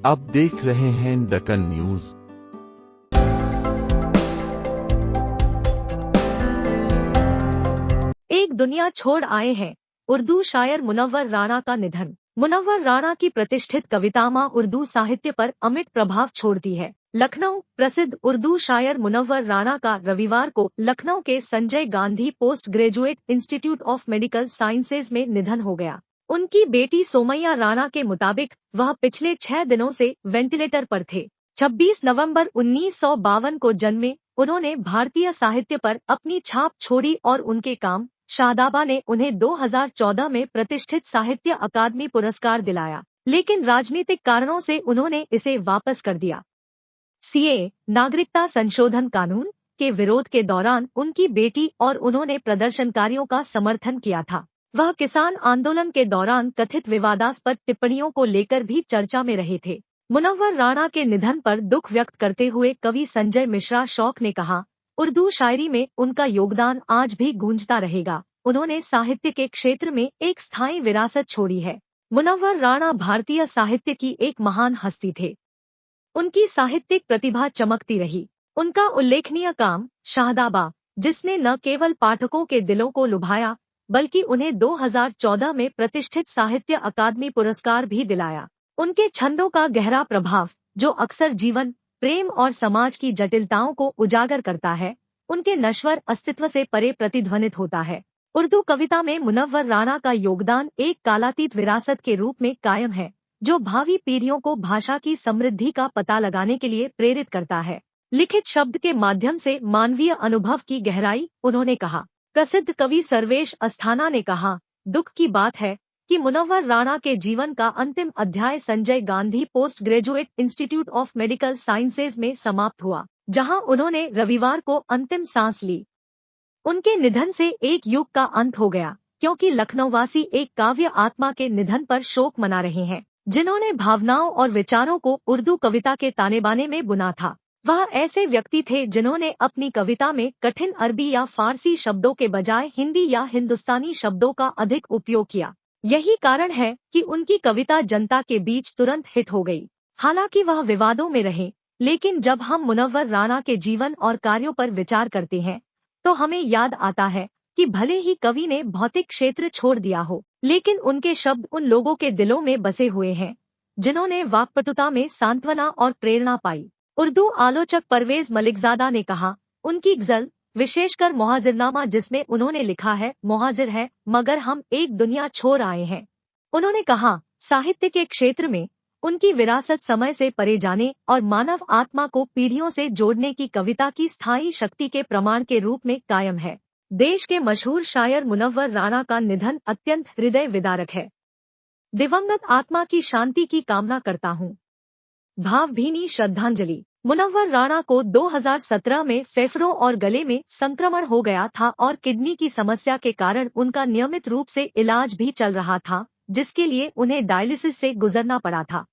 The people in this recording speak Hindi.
आप देख रहे हैं दक्कन न्यूज। एक दुनिया छोड़ आए हैं उर्दू शायर मुनव्वर राणा का निधन। मुनव्वर राणा की प्रतिष्ठित कवितामा उर्दू साहित्य पर अमिट प्रभाव छोड़ती है। लखनऊ प्रसिद्ध उर्दू शायर मुनव्वर राणा का रविवार को लखनऊ के Sanjay Gandhi post graduate institute of medical sciences में निधन हो गया। उनकी बेटी सोमैया राणा के मुताबिक वह पिछले 6 दिनों से वेंटिलेटर पर थे। 26 नवंबर 1952 को जन्मे उन्होंने भारतीय साहित्य पर अपनी छाप छोड़ी और उनके काम शादाबा ने उन्हें 2014 में प्रतिष्ठित साहित्य अकादमी पुरस्कार दिलाया, लेकिन राजनीतिक कारणों से उन्होंने इसे वापस कर दिया। सीए नागरिकता संशोधन कानून के विरोध के दौरान उनकी बेटी और उन्होंने प्रदर्शनकारियों का समर्थन किया था। वह किसान आंदोलन के दौरान कथित विवादास्पद टिप्पणियों को लेकर भी चर्चा में रहे थे। मुनव्वर राणा के निधन पर दुख व्यक्त करते हुए कवि संजय मिश्रा शौक ने कहा, उर्दू शायरी में उनका योगदान आज भी गूंजता रहेगा। उन्होंने साहित्य के क्षेत्र में एक स्थायी विरासत छोड़ी है। मुनव्वर राणा भारतीय साहित्य की एक महान हस्ती थे। उनकी साहित्यिक प्रतिभा चमकती रही। उनका उल्लेखनीय काम शाहदाबा, जिसने न केवल पाठकों के दिलों को लुभाया बल्कि उन्हें 2014 में प्रतिष्ठित साहित्य अकादमी पुरस्कार भी दिलाया। उनके छंदों का गहरा प्रभाव, जो अक्सर जीवन, प्रेम और समाज की जटिलताओं को उजागर करता है, उनके नश्वर अस्तित्व से परे प्रतिध्वनित होता है। उर्दू कविता में मुनव्वर राणा का योगदान एक कालातीत विरासत के रूप में कायम है, जो भावी पीढ़ियों को भाषा की समृद्धि का पता लगाने के लिए प्रेरित करता है। लिखित शब्द के माध्यम से मानवीय अनुभव की गहराई, उन्होंने कहा। प्रसिद्ध कवि सर्वेश अस्थाना ने कहा, दुख की बात है कि मुनव्वर राणा के जीवन का अंतिम अध्याय Sanjay Gandhi post graduate institute of medical sciences में समाप्त हुआ, जहां उन्होंने रविवार को अंतिम सांस ली। उनके निधन से एक युग का अंत हो गया, क्योंकि लखनऊवासी एक काव्य आत्मा के निधन पर शोक मना रहे हैं, जिन्होंने भावनाओं और विचारों को उर्दू कविता के तानेबाने में बुना था। वह ऐसे व्यक्ति थे जिन्होंने अपनी कविता में कठिन अरबी या फारसी शब्दों के बजाय हिंदी या हिंदुस्तानी शब्दों का अधिक उपयोग किया। यही कारण है कि उनकी कविता जनता के बीच तुरंत हिट हो गई। हालांकि वह विवादों में रहे, लेकिन जब हम मुनव्वर राणा के जीवन और कार्यों पर विचार करते हैं तो हमें याद आता है कि भले ही कवि ने भौतिक क्षेत्र छोड़ दिया हो, लेकिन उनके शब्द उन लोगों के दिलों में बसे हुए हैं जिन्होंने वाक्पटुता में सांत्वना और प्रेरणा पाई। उर्दू आलोचक परवेज मलिकजादा ने कहा, उनकी गजल, विशेषकर मोहाजिरनामा, जिसमें उन्होंने लिखा है, मोहाजिर है मगर हम एक दुनिया छोड़ आए हैं। उन्होंने कहा, साहित्य के क्षेत्र में उनकी विरासत समय से परे जाने और मानव आत्मा को पीढ़ियों से जोड़ने की कविता की स्थायी शक्ति के प्रमाण के रूप में कायम है। देश के मशहूर शायर मुनव्वर राणा का निधन अत्यंत हृदय विदारक है। दिवंगत आत्मा की शांति की कामना करता हूँ। भावभीनी श्रद्धांजलि। मुनव्वर राणा को 2017 में फेफड़ों और गले में संक्रमण हो गया था और किडनी की समस्या के कारण उनका नियमित रूप से इलाज भी चल रहा था, जिसके लिए उन्हें डायलिसिस से गुजरना पड़ा था।